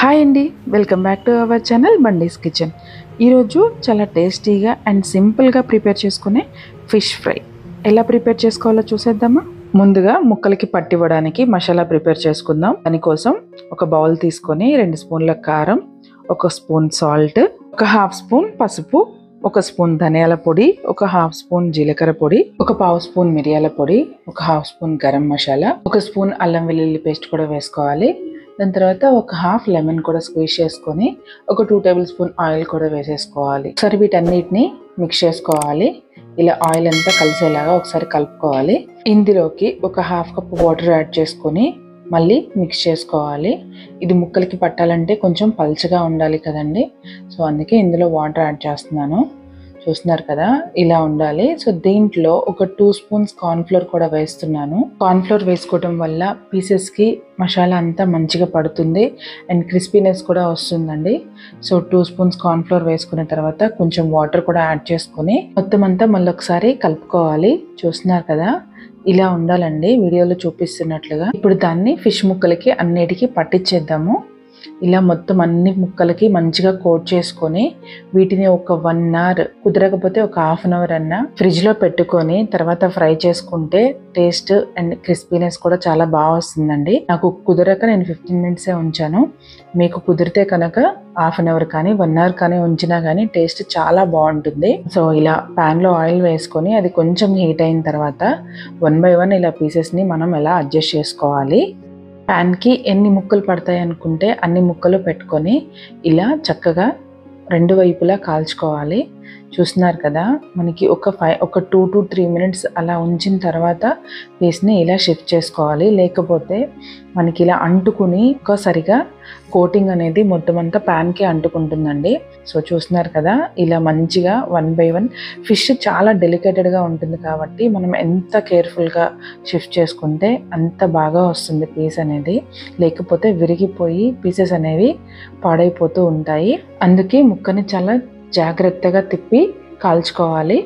Hi అండి, welcome back to our channel బండీస్ kitchen. ఈరోజు చాలా టేస్టీగా అండ్ సింపుల్గా ప్రిపేర్ చేసుకునే ఫిష్ ఫ్రై ఎలా ప్రిపేర్ చేసుకోవాలో చూసేద్దామా. ముందుగా ముక్కలకి పట్టివ్వడానికి మసాలా ప్రిపేర్ చేసుకుందాం. దానికోసం ఒక బౌల్ తీసుకొని 2 స్పూన్ల కారం, 1 స్పూన్ సాల్ట్, 1/2 స్పూన్ పసుపు, 1 స్పూన్ ధనియాల పొడి, 1/2 స్పూన్ జీలకర్ర పొడి, 1/2 స్పూన్ మిరియాల పొడి, 1/2 స్పూన్ గరం మసాలా, 1 స్పూన్ అల్లం వెల్లుల్లి పేస్ట్ కూడా వేసుకోవాలి. దాని తర్వాత 1/2 లెమన్ కూడా స్క్వీజ్ చేసుకొని 2 టేబుల్ స్పూన్ ఆయిల్ కూడా వేసేసుకోవాలి. ఒకసారి వీటన్నిటిని మిక్స్ చేసుకోవాలి. ఇలా ఆయిల్ అంతా కలిసేలాగా ఒకసారి కలుపుకోవాలి. ఇందులోకి 1/2 కప్ వాటర్ యాడ్ చేసుకొని మళ్ళీ మిక్స్ చేసుకోవాలి. ఇది ముక్కలకి పట్టాలంటే కొంచెం పల్చగా ఉండాలి కదండి, సో అందుకే ఇందులో వాటర్ యాడ్ చేస్తున్నాను. చూస్తున్నారు కదా, ఇలా ఉండాలి. సో దీంట్లో 2 స్పూన్స్ కార్న్ఫ్లోర్ కూడా వేస్తున్నాను. కార్న్ఫ్లోర్ వేసుకోవడం వల్ల పీసెస్కి మసాలా అంతా మంచిగా పడుతుంది అండ్ క్రిస్పీనెస్ కూడా వస్తుందండి. సో 2 స్పూన్స్ కార్న్ఫ్లోర్ వేసుకున్న తర్వాత కొంచెం వాటర్ కూడా యాడ్ చేసుకొని మొత్తం అంతా మళ్ళీ ఒకసారి కలుపుకోవాలి. చూస్తున్నారు కదా, ఇలా ఉండాలండి వీడియోలో చూపిస్తున్నట్లుగా. ఇప్పుడు దాన్ని ఫిష్ ముక్కలకి అన్నిటికీ పట్టించేద్దాము. ఇలా మొత్తం అన్ని ముక్కలకి మంచిగా కోట్ చేసుకొని వీటిని ఒక 1 అవర్, కుదరకపోతే ఒక హాఫ్ అన్ అవర్ అన్నా ఫ్రిడ్జ్ లో పెట్టుకొని తర్వాత ఫ్రై చేసుకుంటే టేస్ట్ అండ్ క్రిస్పీనెస్ కూడా చాలా బాగా వస్తుందండి. నాకు కుదరక నేను 15 మినిట్సే ఉంచాను. మీకు కుదిరితే కనుక హాఫ్ అన్ అవర్ కానీ 1 అవర్ కానీ ఉంచినా కానీ టేస్ట్ చాలా బాగుంటుంది. సో ఇలా ప్యాన్ లో ఆయిల్ వేసుకొని అది కొంచెం హీట్ అయిన తర్వాత 1 by 1 ఇలా పీసెస్ ని మనం ఎలా అడ్జస్ట్ చేసుకోవాలి. ప్యాన్కి ఎన్ని ముక్కలు పడతాయి అనుకుంటే అన్ని ముక్కలు పెట్టుకొని ఇలా చక్కగా 2 వైపులా కాల్చుకోవాలి. చూస్తున్నారు కదా, మనకి ఒక 2 to 3 మినిట్స్ అలా ఉంచిన తర్వాత పీస్ని ఇలా షిఫ్ట్ చేసుకోవాలి. లేకపోతే మనకి ఇలా అంటుకుని సరిగా కోటింగ్ అనేది మొత్తం అంతా ప్యాన్కి అంటుకుంటుందండి. సో చూస్తున్నారు కదా, ఇలా మంచిగా 1 by 1 ఫిష్ చాలా డెలికేటెడ్గా ఉంటుంది కాబట్టి మనం ఎంత కేర్ఫుల్గా షిఫ్ట్ చేసుకుంటే అంత బాగా వస్తుంది పీస్ అనేది. లేకపోతే విరిగిపోయి పీసెస్ అనేవి పాడైపోతూ ఉంటాయి. అందుకే ముక్కని చాలా జాగ్రత్తగా తిప్పి కాల్చుకోవాలి.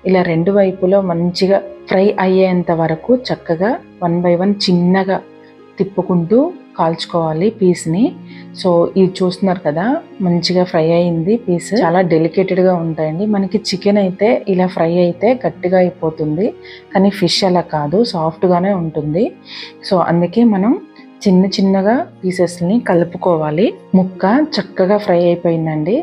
ఇలా 2 వైపులో మంచిగా ఫ్రై అయ్యేంత వరకు చక్కగా 1 by 1 చిన్నగా తిప్పుకుంటూ కాల్చుకోవాలి పీస్ని. సో ఇది చూస్తున్నారు కదా, మంచిగా ఫ్రై అయింది. పీస్ చాలా డెలికేటెడ్గా ఉంటాయండి. మనకి చికెన్ అయితే ఇలా ఫ్రై అయితే గట్టిగా అయిపోతుంది, కానీ ఫిష్ అలా కాదు, సాఫ్ట్గానే ఉంటుంది. సో అందుకే మనం చిన్న చిన్నగా పీసెస్ని కలుపుకోవాలి. ముక్క చక్కగా ఫ్రై అయిపోయిందండి.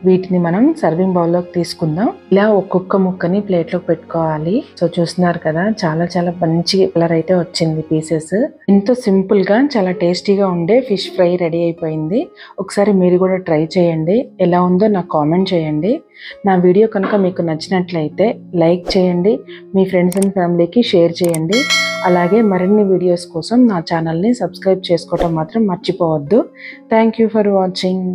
వీటిని మనం సర్వింగ్ బౌల్లోకి తీసుకుందాం. ఇలా ఒక్కొక్క ముక్కని ప్లేట్లోకి పెట్టుకోవాలి. సో చూస్తున్నారు కదా, చాలా చాలా మంచి కలర్ అయితే వచ్చింది పీసెస్. ఎంతో సింపుల్ గా చాలా టేస్టీగా ఉండే ఫిష్ ఫ్రై రెడీ అయిపోయింది. ఒకసారి మీరు కూడా ట్రై చేయండి. ఎలా ఉందో నాకు కామెంట్ చేయండి. నా వీడియో కనుక మీకు నచ్చినట్లయితే లైక్ చేయండి, మీ ఫ్రెండ్స్ అండ్ ఫ్యామిలీకి షేర్ చేయండి. అలాగే మరిన్ని వీడియోస్ కోసం నా ఛానల్ని సబ్స్క్రైబ్ చేసుకోవడం మాత్రం మర్చిపోవద్దు. Thank you for watching.